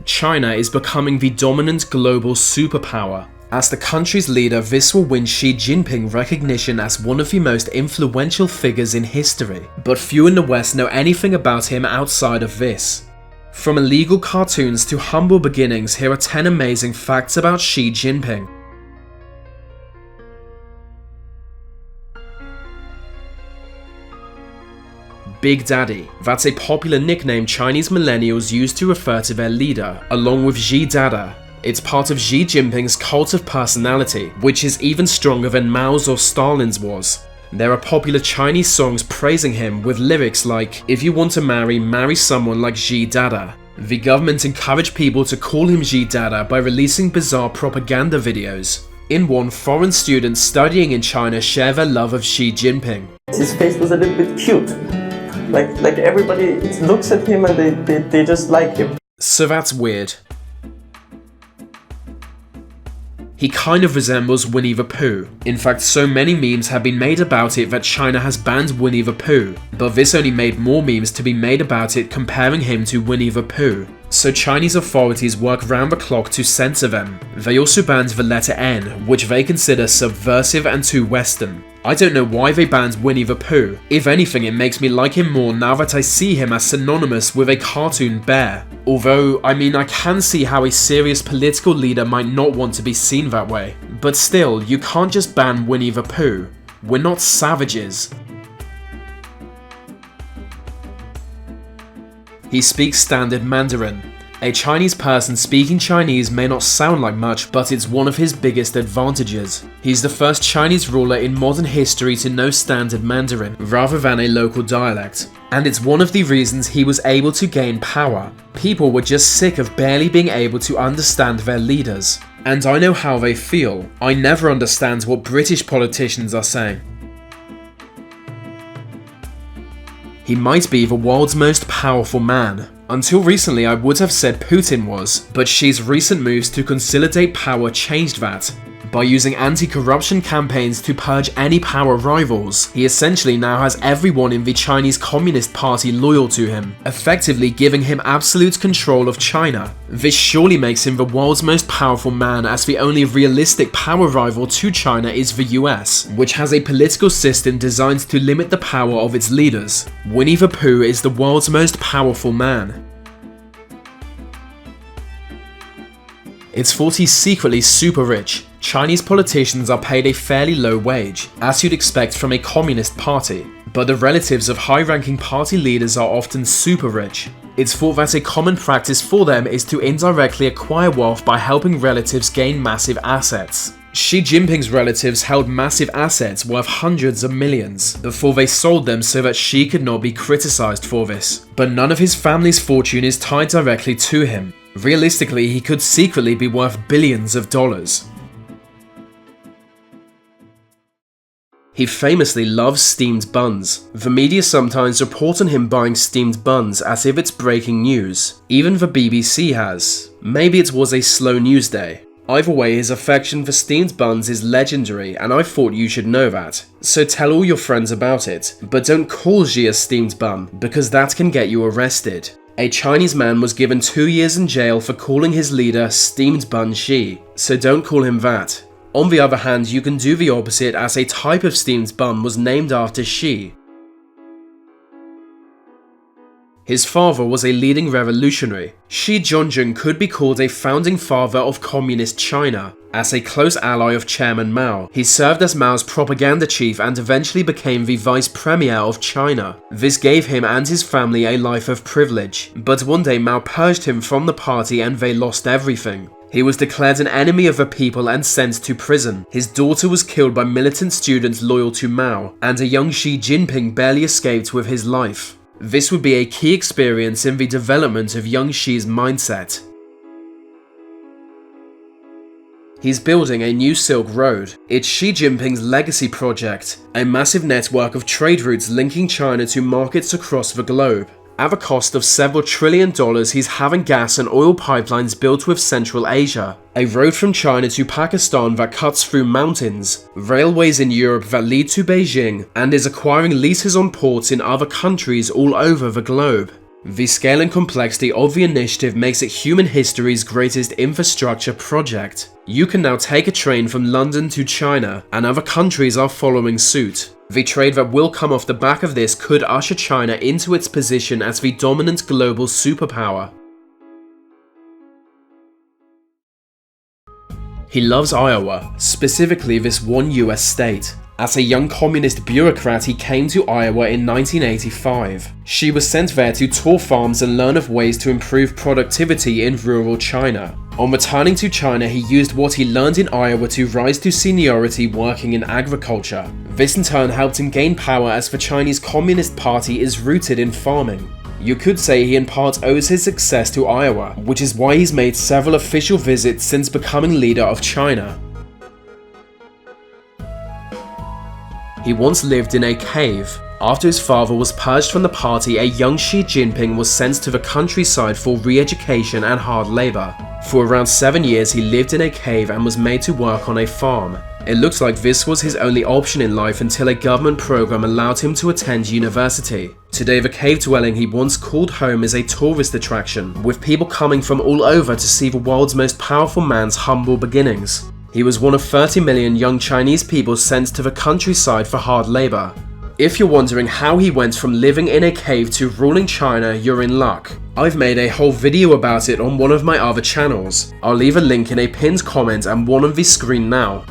China is becoming the dominant global superpower. As the country's leader, this will win Xi Jinping recognition as one of the most influential figures in history, but few in the West know anything about him outside of this. From illegal cartoons to humble beginnings, here are 10 amazing facts about Xi Jinping. Big Daddy. That's a popular nickname Chinese millennials use to refer to their leader, along with Xi Dada. It's part of Xi Jinping's cult of personality, which is even stronger than Mao's or Stalin's was. There are popular Chinese songs praising him with lyrics like, "If you want to marry someone like Xi Dada." The government encouraged people to call him Xi Dada by releasing bizarre propaganda videos. In one, foreign students studying in China share their love of Xi Jinping. His face was a little bit cute. Like everybody looks at him and they just like him. So that's weird. He kind of resembles Winnie the Pooh. In fact, so many memes have been made about it that China has banned Winnie the Pooh, but this only made more memes to be made about it comparing him to Winnie the Pooh. So Chinese authorities work round the clock to censor them. They also banned the letter N, which they consider subversive and too Western. I don't know why they banned Winnie the Pooh. If anything, it makes me like him more now that I see him as synonymous with a cartoon bear. Although, I can see how a serious political leader might not want to be seen that way. But still, you can't just ban Winnie the Pooh. We're not savages. He speaks standard Mandarin. A Chinese person speaking Chinese may not sound like much, but it's one of his biggest advantages. He's the first Chinese ruler in modern history to know standard Mandarin, rather than a local dialect. And it's one of the reasons he was able to gain power. People were just sick of barely being able to understand their leaders. And I know how they feel. I never understand what British politicians are saying. He might be the world's most powerful man. Until recently I would have said Putin was, but Xi's recent moves to consolidate power changed that. By using anti-corruption campaigns to purge any power rivals, he essentially now has everyone in the Chinese Communist Party loyal to him, effectively giving him absolute control of China. This surely makes him the world's most powerful man, as the only realistic power rival to China is the US, which has a political system designed to limit the power of its leaders. Winnie the Pooh is the world's most powerful man. It's thought he's secretly super rich. Chinese politicians are paid a fairly low wage, as you'd expect from a communist party, but the relatives of high-ranking party leaders are often super rich. It's thought that a common practice for them is to indirectly acquire wealth by helping relatives gain massive assets. Xi Jinping's relatives held massive assets worth hundreds of millions before they sold them so that Xi could not be criticized for this, but none of his family's fortune is tied directly to him. Realistically, he could secretly be worth billions of dollars. He famously loves steamed buns. The media sometimes report on him buying steamed buns as if it's breaking news. Even the BBC has. Maybe it was a slow news day. Either way, his affection for steamed buns is legendary, and I thought you should know that. So tell all your friends about it, but don't call Xi a steamed bun, because that can get you arrested. A Chinese man was given 2 years in jail for calling his leader Steamed Bun Xi, so don't call him that. On the other hand, you can do the opposite, as a type of steamed bun was named after Xi. His father was a leading revolutionary. Xi Jinping could be called a founding father of communist China. As a close ally of Chairman Mao, he served as Mao's propaganda chief and eventually became the vice premier of China. This gave him and his family a life of privilege, but one day Mao purged him from the party and they lost everything. He was declared an enemy of the people and sent to prison. His daughter was killed by militant students loyal to Mao, and a young Xi Jinping barely escaped with his life. This would be a key experience in the development of young Xi's mindset. He's building a new Silk Road. It's Xi Jinping's legacy project, a massive network of trade routes linking China to markets across the globe. At the cost of several $1 trillion, he's having gas and oil pipelines built with Central Asia, a road from China to Pakistan that cuts through mountains, railways in Europe that lead to Beijing, and is acquiring leases on ports in other countries all over the globe. The scale and complexity of the initiative makes it human history's greatest infrastructure project. You can now take a train from London to China, and other countries are following suit. The trade that will come off the back of this could usher China into its position as the dominant global superpower. He loves Iowa, specifically this one US state. As a young communist bureaucrat, he came to Iowa in 1985. She was sent there to tour farms and learn of ways to improve productivity in rural China. On returning to China, he used what he learned in Iowa to rise to seniority working in agriculture. This in turn helped him gain power, as the Chinese Communist Party is rooted in farming. You could say he in part owes his success to Iowa, which is why he's made several official visits since becoming leader of China. He once lived in a cave. After his father was purged from the party, a young Xi Jinping was sent to the countryside for re-education and hard labor. For around 7 years he lived in a cave and was made to work on a farm. It looks like this was his only option in life until a government program allowed him to attend university. Today the cave dwelling he once called home is a tourist attraction, with people coming from all over to see the world's most powerful man's humble beginnings. He was one of 30 million young Chinese people sent to the countryside for hard labor. If you're wondering how he went from living in a cave to ruling China, you're in luck. I've made a whole video about it on one of my other channels. I'll leave a link in a pinned comment and one on the screen now.